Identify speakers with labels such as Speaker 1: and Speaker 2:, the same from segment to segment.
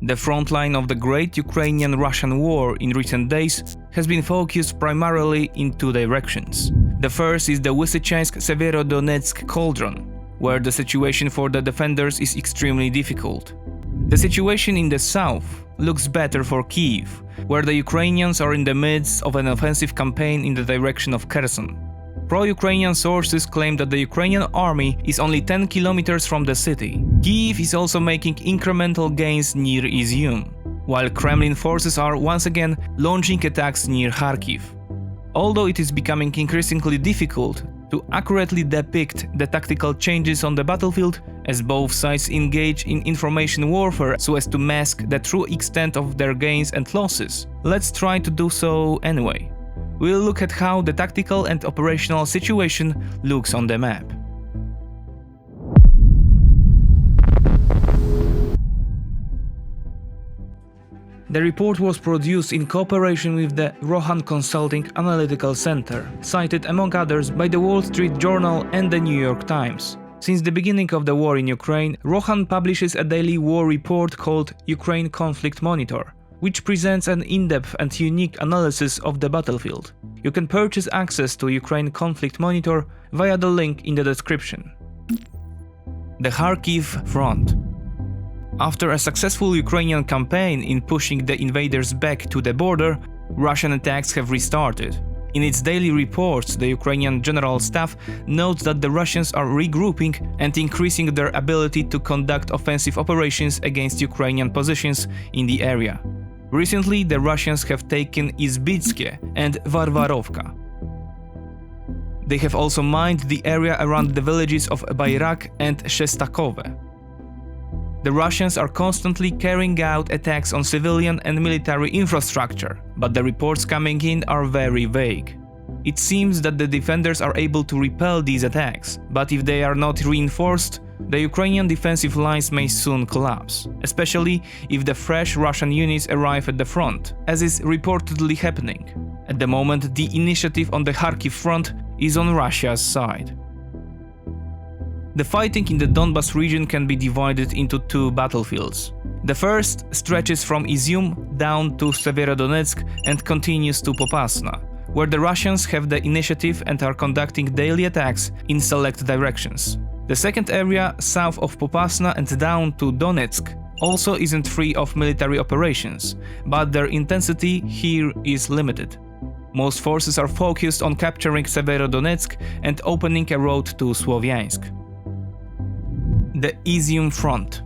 Speaker 1: The front line of the Great Ukrainian-Russian War in recent days has been focused primarily in two directions. The first is the Lysychansk-Severodonetsk Cauldron, where the situation for the defenders is extremely difficult. The situation in the south looks better for Kyiv, where the Ukrainians are in the midst of an offensive campaign in the direction of Kherson. Pro-Ukrainian sources claim that the Ukrainian army is only 10 kilometers from the city. Kyiv is also making incremental gains near Izium, while Kremlin forces are once again launching attacks near Kharkiv. Although it is becoming increasingly difficult to accurately depict the tactical changes on the battlefield, as both sides engage in information warfare so as to mask the true extent of their gains and losses, let's try to do so anyway. We'll look at how the tactical and operational situation looks on the map. The report was produced in cooperation with the Rochan Consulting Analytical Center, cited among others by the Wall Street Journal and the New York Times. Since the beginning of the war in Ukraine, Rochan publishes a daily war report called Ukraine Conflict Monitor, which presents an in-depth and unique analysis of the battlefield. You can purchase access to Ukraine Conflict Monitor via the link in the description. The Kharkiv Front. After a successful Ukrainian campaign in pushing the invaders back to the border, Russian attacks have restarted. In its daily reports, the Ukrainian General Staff notes that the Russians are regrouping and increasing their ability to conduct offensive operations against Ukrainian positions in the area. Recently, the Russians have taken Izbitske and Varvarovka. They have also mined the area around the villages of Bayrak and Shestakove. The Russians are constantly carrying out attacks on civilian and military infrastructure, but the reports coming in are very vague. It seems that the defenders are able to repel these attacks, but if they are not reinforced, the Ukrainian defensive lines may soon collapse, especially if the fresh Russian units arrive at the front, as is reportedly happening. At the moment, the initiative on the Kharkiv Front is on Russia's side. The fighting in the Donbas region can be divided into two battlefields. The first stretches from Izium down to Severodonetsk and continues to Popasna, where the Russians have the initiative and are conducting daily attacks in select directions. The second area, south of Popasna and down to Donetsk, also isn't free of military operations, but their intensity here is limited. Most forces are focused on capturing Severodonetsk and opening a road to Słowiańsk. The Izium Front.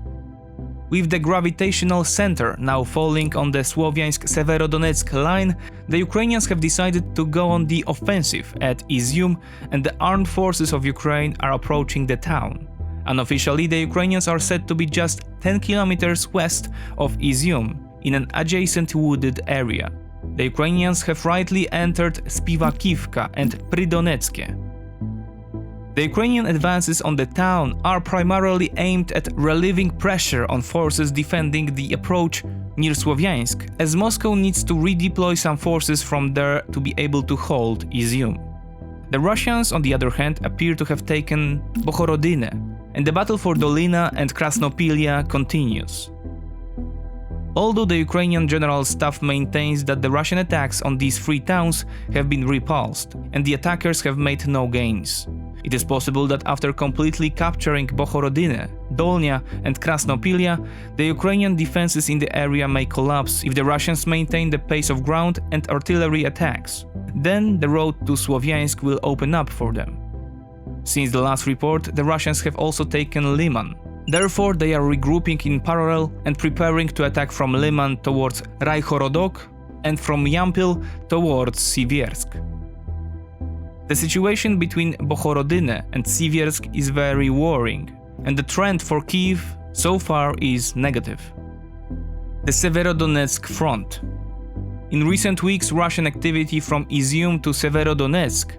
Speaker 1: With the gravitational center now falling on the Słowiańsk-Severodonetsk line, the Ukrainians have decided to go on the offensive at Izium, and the armed forces of Ukraine are approaching the town. Unofficially, the Ukrainians are said to be just 10 kilometers west of Izium, in an adjacent wooded area. The Ukrainians have rightly entered Spivakivka and Pridonetske. The Ukrainian advances on the town are primarily aimed at relieving pressure on forces defending the approach near Słowiańsk, as Moscow needs to redeploy some forces from there to be able to hold Izium. The Russians, on the other hand, appear to have taken Bohorodine, and the battle for Dolina and Krasnopilia continues. Although the Ukrainian General Staff maintains that the Russian attacks on these three towns have been repulsed, and the attackers have made no gains. It is possible that after completely capturing Bohorodine, Dolnia and Krasnopilia, the Ukrainian defenses in the area may collapse if the Russians maintain the pace of ground and artillery attacks. Then the road to Słowiańsk will open up for them. Since the last report, the Russians have also taken Liman. Therefore, they are regrouping in parallel and preparing to attack from Liman towards Raihorodok and from Yampil towards Sieviersk. The situation between Bohorodine and Sieviersk is very worrying, and the trend for Kyiv so far is negative. The Severodonetsk Front. In recent weeks, Russian activity from Izium to Severodonetsk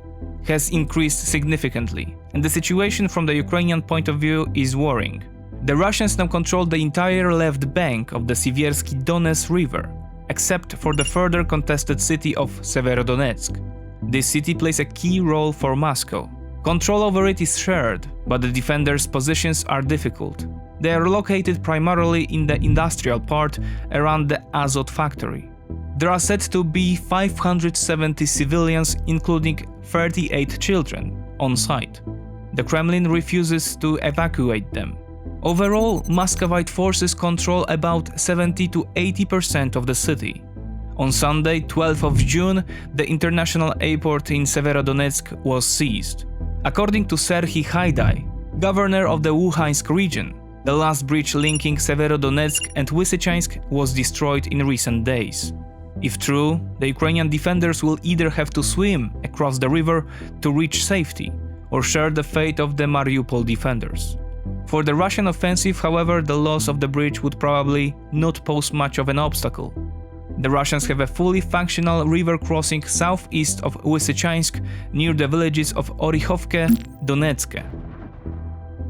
Speaker 1: has increased significantly, and the situation from the Ukrainian point of view is worrying. The Russians now control the entire left bank of the Sieviersky Donets River, except for the further contested city of Severodonetsk. This city plays a key role for Moscow. Control over it is shared, but the defenders' positions are difficult. They are located primarily in the industrial part around the Azot factory. There are said to be 570 civilians, including 38 children, on site. The Kremlin refuses to evacuate them. Overall, Muscovite forces control about 70 to 80% of the city. On Sunday, 12th of June, the international airport in Severodonetsk was seized. According to Serhiy Haidai, governor of the Łukasz region, the last bridge linking Severodonetsk and Lysychansk was destroyed in recent days. If true, the Ukrainian defenders will either have to swim across the river to reach safety, or share the fate of the Mariupol defenders. For the Russian offensive, however, the loss of the bridge would probably not pose much of an obstacle. The Russians have a fully functional river crossing southeast of Lysychansk near the villages of Orychovka, Donetsk.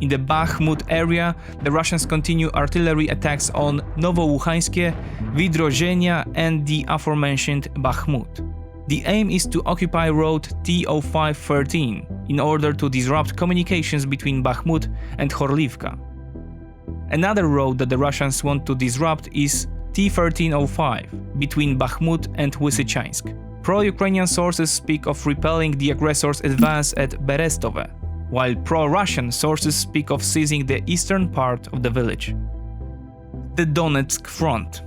Speaker 1: In the Bakhmut area, the Russians continue artillery attacks on Novoluhansk, Vidrozhenia and the aforementioned Bakhmut. The aim is to occupy road T0513 in order to disrupt communications between Bakhmut and Horlivka. Another road that the Russians want to disrupt is T1305 between Bakhmut and Lysychansk. Pro-Ukrainian sources speak of repelling the aggressors' advance at Berestove, while pro-Russian sources speak of seizing the eastern part of the village. The Donetsk Front.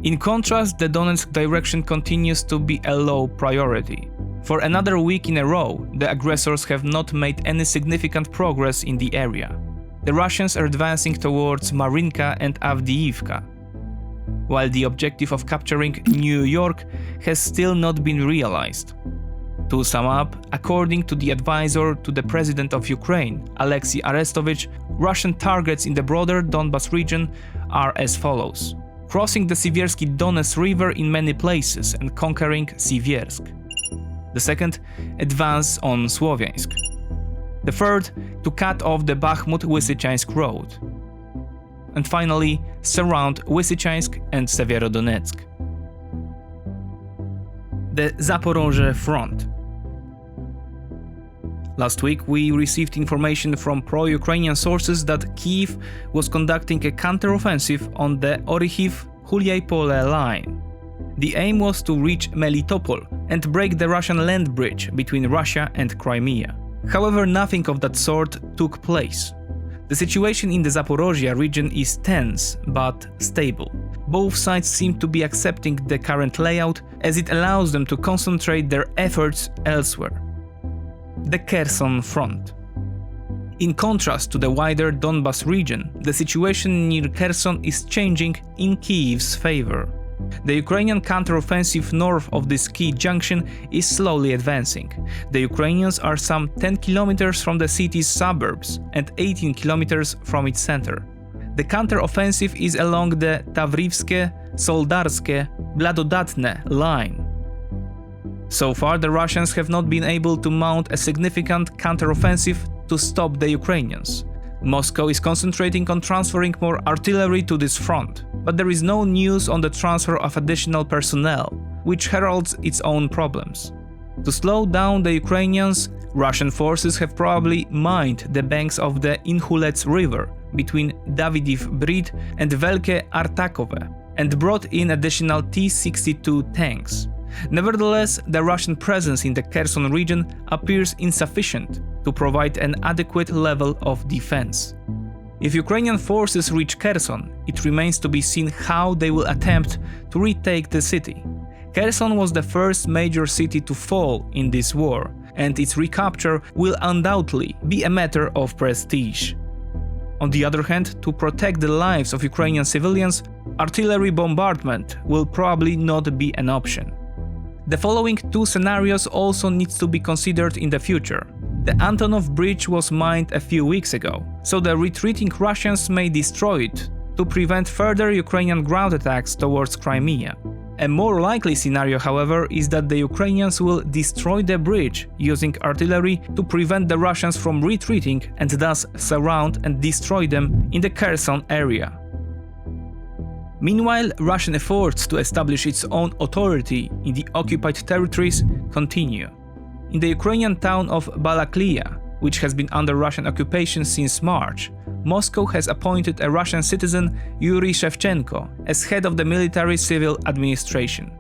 Speaker 1: In contrast, the Donetsk direction continues to be a low priority. For another week in a row, the aggressors have not made any significant progress in the area. The Russians are advancing towards Marinka and Avdiivka, while the objective of capturing New York has still not been realized. To sum up, according to the advisor to the President of Ukraine, Alexei Arestovich, Russian targets in the broader Donbas region are as follows: crossing the Sieversky Donets River in many places and conquering Sieversk. The second, advance on Sloviansk. The third, to cut off the Bakhmut-Lysychansk road. And finally, surround Lysychansk and Severodonetsk. The Zaporozhye Front. Last week, we received information from pro-Ukrainian sources that Kyiv was conducting a counter-offensive on the Orychiv-Hulyai-Pole line. The aim was to reach Melitopol and break the Russian land bridge between Russia and Crimea. However, nothing of that sort took place. The situation in the Zaporozhye region is tense but stable. Both sides seem to be accepting the current layout as it allows them to concentrate their efforts elsewhere. The Kherson Front. In contrast to the wider Donbas region, the situation near Kherson is changing in Kyiv's favor. The Ukrainian counteroffensive north of this key junction is slowly advancing. The Ukrainians are some 10 kilometers from the city's suburbs and 18 kilometers from its center. The counteroffensive is along the Tavrivske, Soldarske, Bladodatne line. So far, the Russians have not been able to mount a significant counteroffensive to stop the Ukrainians. Moscow is concentrating on transferring more artillery to this front, but there is no news on the transfer of additional personnel, which heralds its own problems. To slow down the Ukrainians, Russian forces have probably mined the banks of the Inhulets River between Davidiv Brid and Velke Artakove and brought in additional T-62 tanks. Nevertheless, the Russian presence in the Kherson region appears insufficient to provide an adequate level of defense. If Ukrainian forces reach Kherson, it remains to be seen how they will attempt to retake the city. Kherson was the first major city to fall in this war, and its recapture will undoubtedly be a matter of prestige. On the other hand, to protect the lives of Ukrainian civilians, artillery bombardment will probably not be an option. The following two scenarios also needs to be considered in the future. The Antonov Bridge was mined a few weeks ago, so the retreating Russians may destroy it to prevent further Ukrainian ground attacks towards Crimea. A more likely scenario, however, is that the Ukrainians will destroy the bridge using artillery to prevent the Russians from retreating and thus surround and destroy them in the Kherson area. Meanwhile, Russian efforts to establish its own authority in the occupied territories continue. In the Ukrainian town of Balaklia, which has been under Russian occupation since March, Moscow has appointed a Russian citizen, Yuri Shevchenko, as head of the military-civil administration.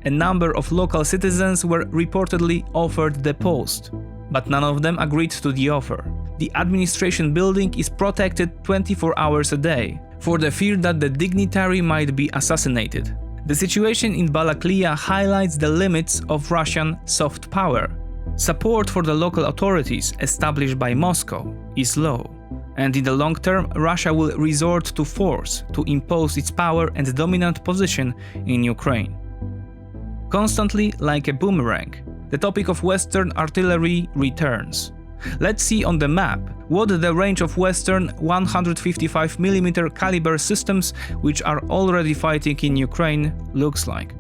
Speaker 1: A number of local citizens were reportedly offered the post, but none of them agreed to the offer. The administration building is protected 24 hours a day, for the fear that the dignitary might be assassinated. The situation in Balaklia highlights the limits of Russian soft power. Support for the local authorities established by Moscow is low, and in the long term Russia will resort to force to impose its power and dominant position in Ukraine. Constantly like a boomerang, the topic of Western artillery returns. Let's see on the map what the range of Western 155mm caliber systems, which are already fighting in Ukraine, looks like.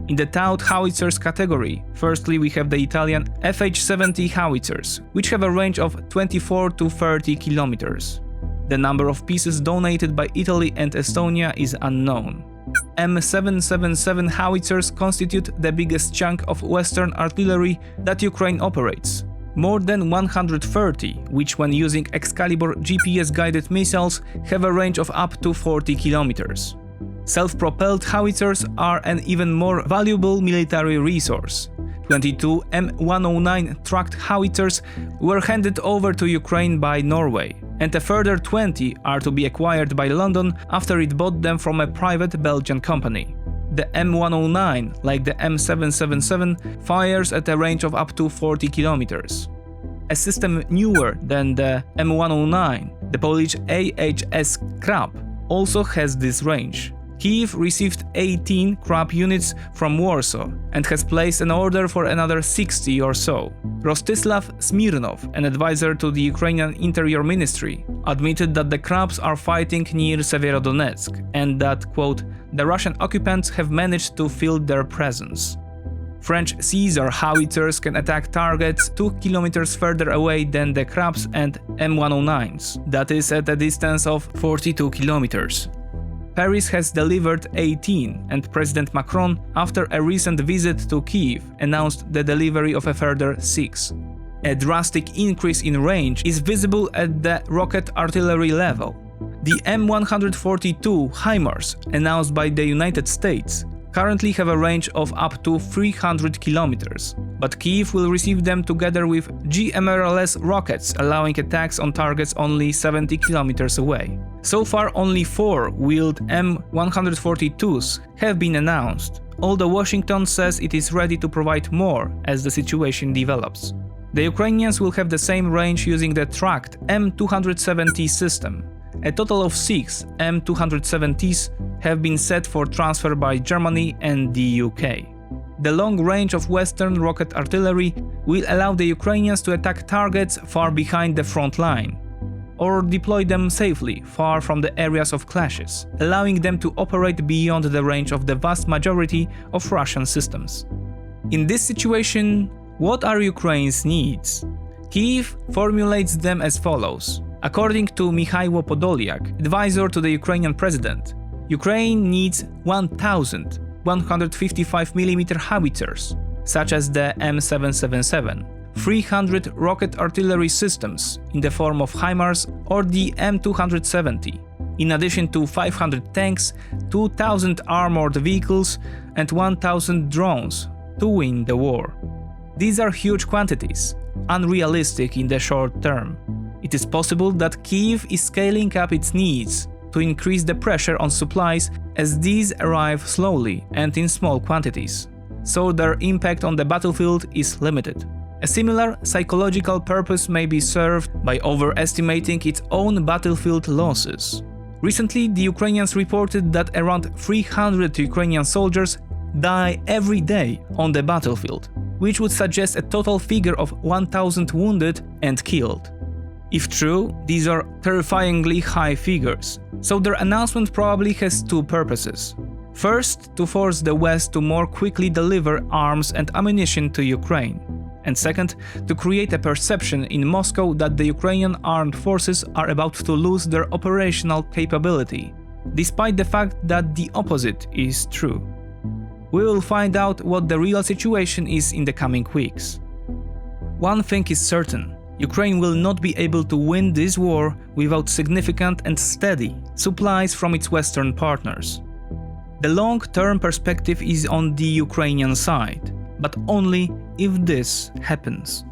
Speaker 1: In the towed howitzers category, firstly we have the Italian FH-70 howitzers, which have a range of 24 to 30 kilometers. The number of pieces donated by Italy and Estonia is unknown. M777 howitzers constitute the biggest chunk of Western artillery that Ukraine operates. More than 130, which when using Excalibur GPS-guided missiles have a range of up to 40 kilometers. Self-propelled howitzers are an even more valuable military resource. 22 M109 tracked howitzers were handed over to Ukraine by Norway, and a further 20 are to be acquired by London after it bought them from a private Belgian company. The M109, like the M777, fires at a range of up to 40 kilometers. A system newer than the M109, the Polish AHS Krab, also has this range. Kyiv received 18 Krab units from Warsaw and has placed an order for another 60 or so. Rostislav Smirnov, an advisor to the Ukrainian Interior Ministry, admitted that the Krabs are fighting near Severodonetsk and that, quote, the Russian occupants have managed to fill their presence. French Caesar howitzers can attack targets 2 kilometers further away than the Krabs and M109s, that is at a distance of 42 kilometers. Paris has delivered 18, and President Macron, after a recent visit to Kyiv, announced the delivery of a further 6. A drastic increase in range is visible at the rocket artillery level. The M142 HIMARS, announced by the United States, currently have a range of up to 300 kilometers, but Kyiv will receive them together with GMLRS rockets, allowing attacks on targets only 70 kilometers away. So far, only 4 wheeled M142s have been announced, although Washington says it is ready to provide more as the situation develops. The Ukrainians will have the same range using the tracked M270 system. A total of 6 M270s have been set for transfer by Germany and the UK. The long range of Western rocket artillery will allow the Ukrainians to attack targets far behind the front line, or deploy them safely far from the areas of clashes, allowing them to operate beyond the range of the vast majority of Russian systems. In this situation, what are Ukraine's needs? Kyiv formulates them as follows. According to Mikhailo Podolyak, advisor to the Ukrainian president, Ukraine needs 1,000 155mm howitzers, such as the M777, 300 rocket artillery systems in the form of HIMARS or the M270, in addition to 500 tanks, 2,000 armored vehicles, and 1,000 drones to win the war. These are huge quantities, unrealistic in the short term. It is possible that Kyiv is scaling up its needs to increase the pressure on supplies as these arrive slowly and in small quantities, so their impact on the battlefield is limited. A similar psychological purpose may be served by overestimating its own battlefield losses. Recently, the Ukrainians reported that around 300 Ukrainian soldiers die every day on the battlefield, which would suggest a total figure of 1,000 wounded and killed. If true, these are terrifyingly high figures, so their announcement probably has 2 purposes. First, to force the West to more quickly deliver arms and ammunition to Ukraine, and second, to create a perception in Moscow that the Ukrainian armed forces are about to lose their operational capability, despite the fact that the opposite is true. We will find out what the real situation is in the coming weeks. One thing is certain. Ukraine will not be able to win this war without significant and steady supplies from its Western partners. The long-term perspective is on the Ukrainian side, but only if this happens.